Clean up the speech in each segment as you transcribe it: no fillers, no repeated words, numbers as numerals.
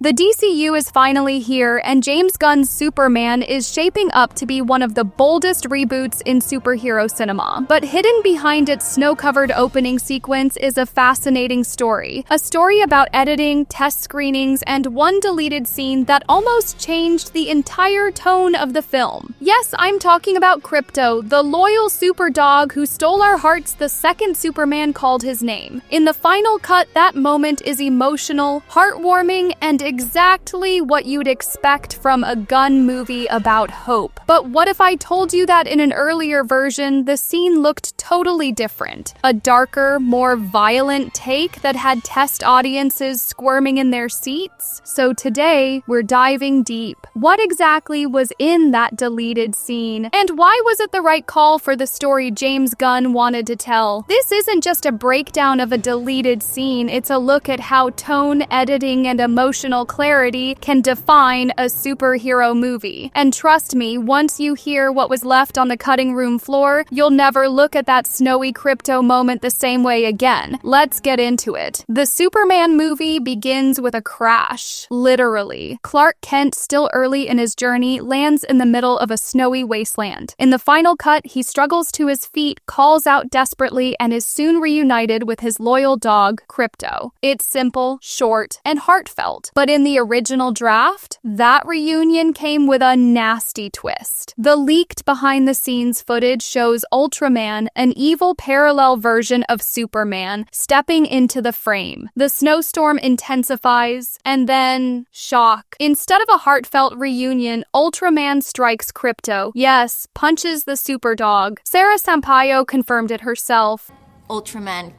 The DCU is finally here, and James Gunn's Superman is shaping up to be one of the boldest reboots in superhero cinema. But hidden behind its snow-covered opening sequence is a fascinating story. A story about editing, test screenings, and one deleted scene that almost changed the entire tone of the film. Yes, I'm talking about Krypto, the loyal super dog who stole our hearts the second Superman called his name. In the final cut, that moment is emotional, heartwarming, and exactly what you'd expect from a Gunn movie about hope. But what if I told you that in an earlier version, the scene looked totally different? A darker, more violent take that had test audiences squirming in their seats? So today, we're diving deep. What exactly was in that deleted scene? And why was it the right call for the story James Gunn wanted to tell? This isn't just a breakdown of a deleted scene, it's a look at how tone, editing, and emotional clarity can define a superhero movie. And trust me, once you hear what was left on the cutting room floor, you'll never look at that snowy Krypto moment the same way again. Let's get into it. The Superman movie begins with a crash. Literally. Clark Kent, still early in his journey, lands in the middle of a snowy wasteland. In the final cut, he struggles to his feet, calls out desperately, and is soon reunited with his loyal dog, Krypto. It's simple, short, and heartfelt. But in the original draft, that reunion came with a nasty twist. The leaked behind-the-scenes footage shows Ultraman, an evil parallel version of Superman, stepping into the frame. The snowstorm intensifies, and then shock. Instead of a heartfelt reunion, Ultraman strikes Krypto. Yes, punches the superdog. Sara Sampaio confirmed it herself. Ultraman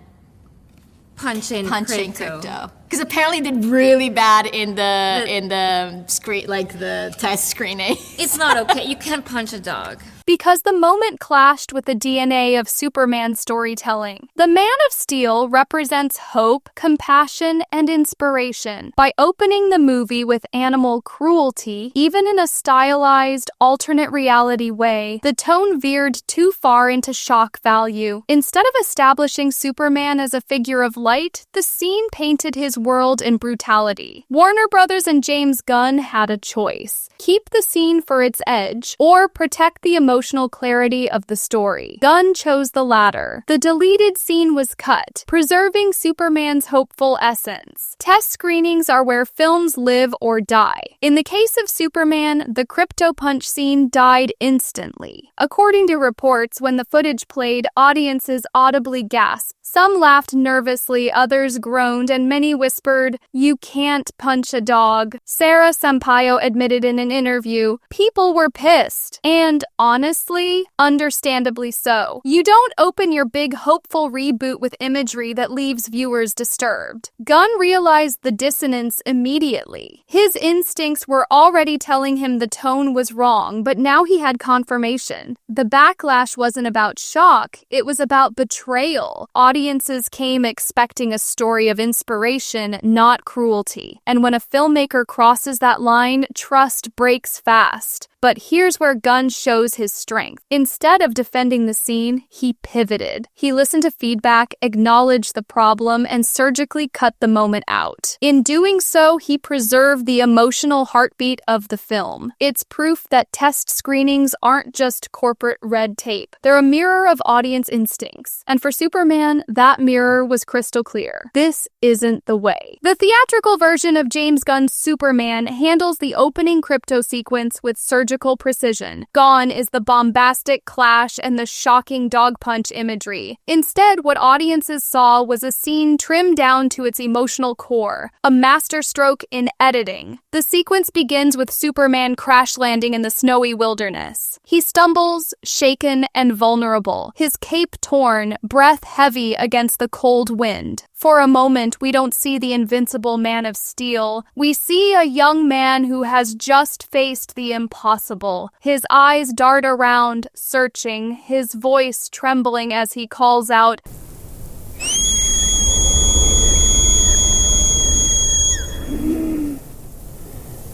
punching Krypto. Because apparently did really bad in the screen, like the test screening. It's not okay. You can't punch a dog. Because the moment clashed with the DNA of Superman's storytelling. The Man of Steel represents hope, compassion, and inspiration. By opening the movie with animal cruelty, even in a stylized, alternate reality way, the tone veered too far into shock value. Instead of establishing Superman as a figure of light, the scene painted his world in brutality. Warner Brothers and James Gunn had a choice. Keep the scene for its edge, or protect the emotional clarity of the story. Gunn chose the latter. The deleted scene was cut, preserving Superman's hopeful essence. Test screenings are where films live or die. In the case of Superman, the Krypto punch scene died instantly. According to reports, when the footage played, audiences audibly gasped. Some laughed nervously, others groaned, and many whispered, "You can't punch a dog." Sara Sampaio admitted in an interview, "People were pissed." And honestly, understandably so. You don't open your big hopeful reboot with imagery that leaves viewers disturbed. Gunn realized the dissonance immediately. His instincts were already telling him the tone was wrong, but now he had confirmation. The backlash wasn't about shock, it was about betrayal. Audiences came expecting a story of inspiration, not cruelty. And when a filmmaker crosses that line, trust breaks fast. But here's where Gunn shows his strength. Instead of defending the scene, he pivoted. He listened to feedback, acknowledged the problem, and surgically cut the moment out. In doing so, he preserved the emotional heartbeat of the film. It's proof that test screenings aren't just corporate red tape. They're a mirror of audience instincts. And for Superman, that mirror was crystal clear. This isn't the way. The theatrical version of James Gunn's Superman handles the opening Krypto sequence with surgical precision. Gone is the bombastic clash and the shocking dog punch imagery. Instead, what audiences saw was a scene trimmed down to its emotional core, a masterstroke in editing. The sequence begins with Superman crash landing in the snowy wilderness. He stumbles, shaken and vulnerable, his cape torn, breath heavy against the cold wind. For a moment, we don't see the invincible Man of Steel. We see a young man who has just faced the impossible. His eyes dart around, searching, his voice trembling as he calls out,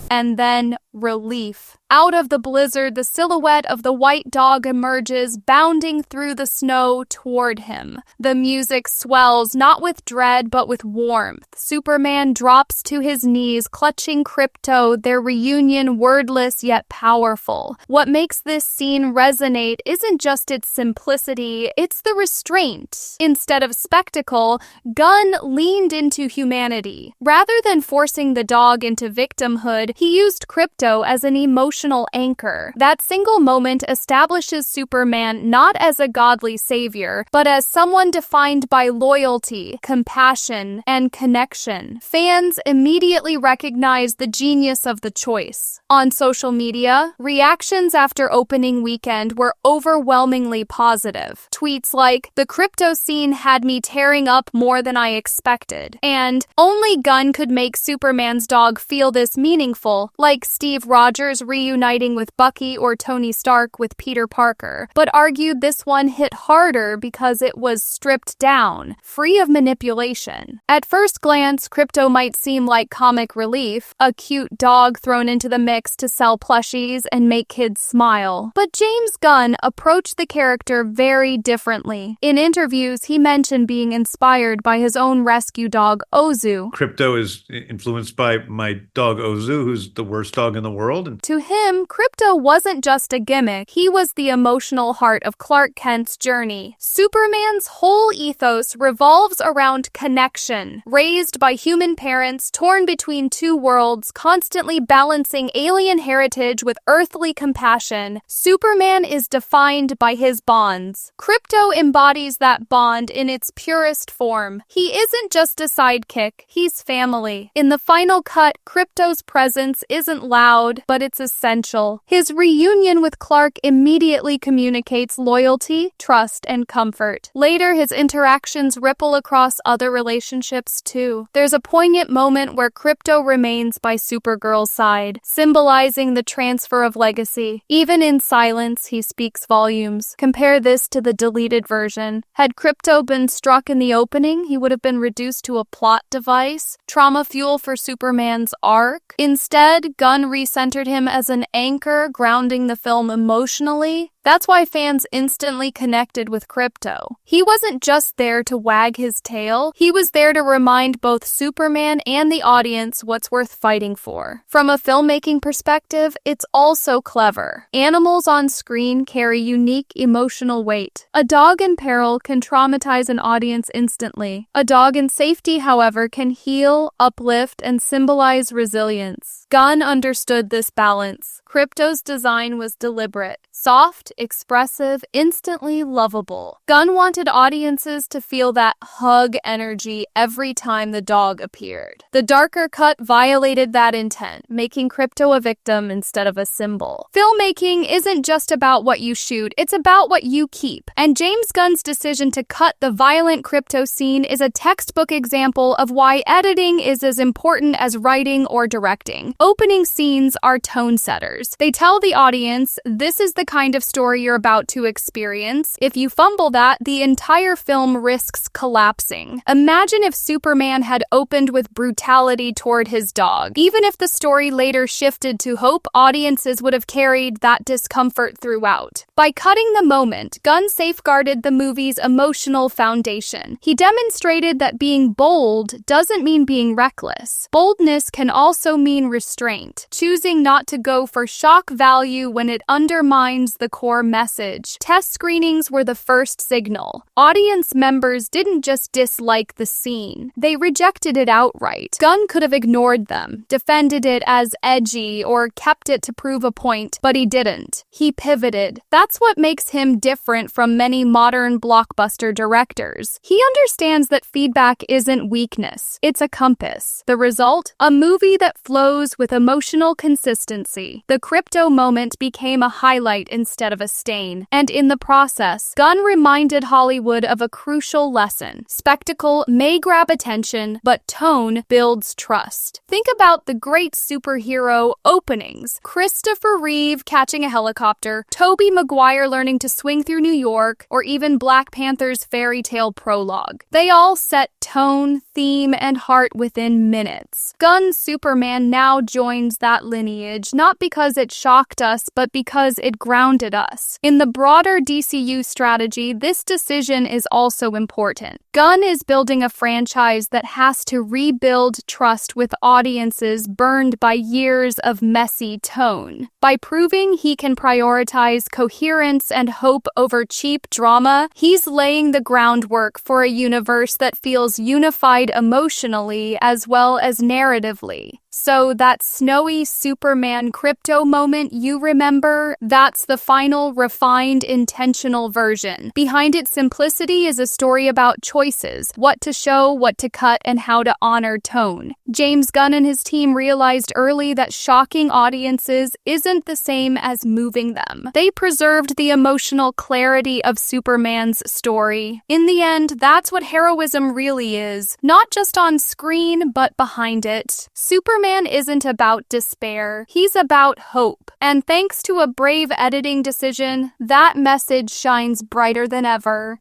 and then relief. Out of the blizzard, the silhouette of the white dog emerges, bounding through the snow toward him. The music swells, not with dread, but with warmth. Superman drops to his knees, clutching Krypto, their reunion wordless yet powerful. What makes this scene resonate isn't just its simplicity, it's the restraint. Instead of spectacle, Gunn leaned into humanity. Rather than forcing the dog into victimhood, he used Krypto as an emotional anchor. That single moment establishes Superman not as a godly savior, but as someone defined by loyalty, compassion, and connection. Fans immediately recognize the genius of the choice. On social media, reactions after opening weekend were overwhelmingly positive. Tweets like, "The Krypto scene had me tearing up more than I expected," and "Only Gunn could make Superman's dog feel this meaningful," like Steve Rogers reuniting with Bucky or Tony Stark with Peter Parker, but argued this one hit harder because it was stripped down, free of manipulation. At first glance, Krypto might seem like comic relief, a cute dog thrown into the mix to sell plushies and make kids smile. But James Gunn approached the character very differently. In interviews, he mentioned being inspired by his own rescue dog, Ozu. Krypto is influenced by my dog Ozu, who's the worst dog in the world. And to him, Krypto wasn't just a gimmick, he was the emotional heart of Clark Kent's journey. Superman's whole ethos revolves around connection. Raised by human parents, torn between two worlds, constantly balancing alien heritage with earthly compassion, Superman is defined by his bonds. Krypto embodies that bond in its purest form. He isn't just a sidekick, he's family. In the final cut, Krypto's presence isn't loud, but it's essential. His reunion with Clark immediately communicates loyalty, trust, and comfort. Later, his interactions ripple across other relationships too. There's a poignant moment where Krypto remains by Supergirl's side, symbolizing the transfer of legacy. Even in silence, he speaks volumes. Compare this to the deleted version. Had Krypto been struck in the opening, he would have been reduced to a plot device, trauma fuel for Superman's arc. Instead, Gunn recentered him as an anchor, grounding the film emotionally. That's why fans instantly connected with Krypto. He wasn't just there to wag his tail, he was there to remind both Superman and the audience what's worth fighting for. From a filmmaking perspective, it's also clever. Animals on screen carry unique emotional weight. A dog in peril can traumatize an audience instantly. A dog in safety, however, can heal, uplift, and symbolize resilience. Gunn understood this balance. Krypto's design was deliberate. Soft, expressive, instantly lovable. Gunn wanted audiences to feel that hug energy every time the dog appeared. The darker cut violated that intent, making Krypto a victim instead of a symbol. Filmmaking isn't just about what you shoot, it's about what you keep. And James Gunn's decision to cut the violent Krypto scene is a textbook example of why editing is as important as writing or directing. Opening scenes are tone setters. They tell the audience, this is the kind of story you're about to experience. If you fumble that, the entire film risks collapsing. Imagine if Superman had opened with brutality toward his dog. Even if the story later shifted to hope, audiences would have carried that discomfort throughout. By cutting the moment, Gunn safeguarded the movie's emotional foundation. He demonstrated that being bold doesn't mean being reckless. Boldness can also mean restraint, choosing not to go for shock value when it undermines the core message. Test screenings were the first signal. Audience members didn't just dislike the scene, they rejected it outright. Gunn could have ignored them, defended it as edgy, or kept it to prove a point, but he didn't. He pivoted. That's what makes him different from many modern blockbuster directors. He understands that feedback isn't weakness, it's a compass. The result? A movie that flows with emotional consistency. The Krypto moment became a highlight instead of a stain, and in the process, Gunn reminded Hollywood of a crucial lesson. Spectacle may grab attention, but tone builds trust. Think about the great superhero openings. Christopher Reeve catching a helicopter, Tobey Maguire learning to swing through New York, or even Black Panther's fairy tale prologue. They all set tone, theme and heart within minutes. Gunn Superman now joins that lineage, not because it shocked us, but because it grounded us. In the broader DCU strategy, this decision is also important. Gunn is building a franchise that has to rebuild trust with audiences burned by years of messy tone. By proving he can prioritize coherence and hope over cheap drama, he's laying the groundwork for a universe that feels unified emotionally as well as narratively. So that snowy Superman Krypto moment you remember, that's the final, refined, intentional version. Behind its simplicity is a story about choices, what to show, what to cut, and how to honor tone. James Gunn and his team realized early that shocking audiences isn't the same as moving them. They preserved the emotional clarity of Superman's story. In the end, that's what heroism really is. Not just on screen, but behind it. Superman isn't about despair. He's about hope. And thanks to a brave editing decision, that message shines brighter than ever.